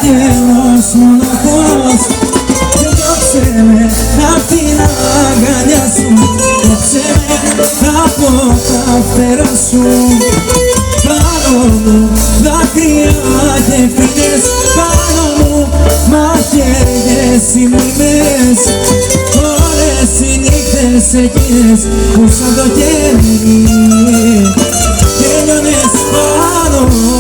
άγγελος μοναχός. Διώξε με απ' την αγκαλιά σου, διώξε με από τα φτερά σου. Πάνω μου δάκρυα και φυγές, πάνω μου μαχαίριες σημειμές. Όλες οι νύχτες εκείνες που σαν το κέρι τέλειωνες πάνω μου.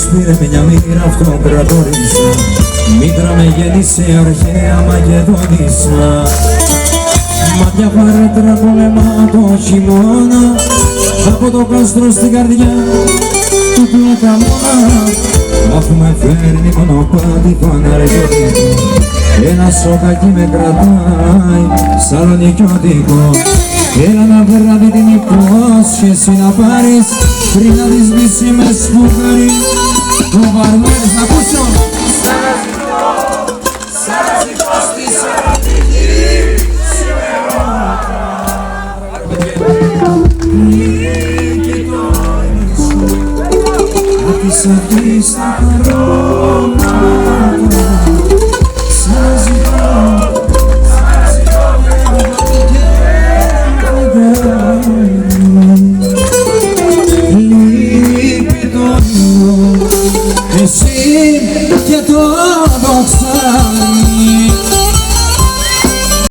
Σπήρε μια μοίρα αυτοκρατόρισα, μήτρα με γέννησε αρχαία Μακεδόνισσα. Μάτια παρέτρα πολεμά το χειμώνα, από το κάστρο στην καρδιά του πλαταμόνα. Αφού με φέρνει μονοπάτι φαναριώτικο, ένα σοκάκι με κρατάει σαλονικιώτικο. Έλα να βράδυ την υπόσχεση να πάρεις, πριν να τη σβήσει με σφουγγάρι το βαρμέρι. Να ακούσω! Σ' αναζητώ στη Σαραντική σήμερα. Και το όνειρο σου, να της αφήσεις να χαρώ.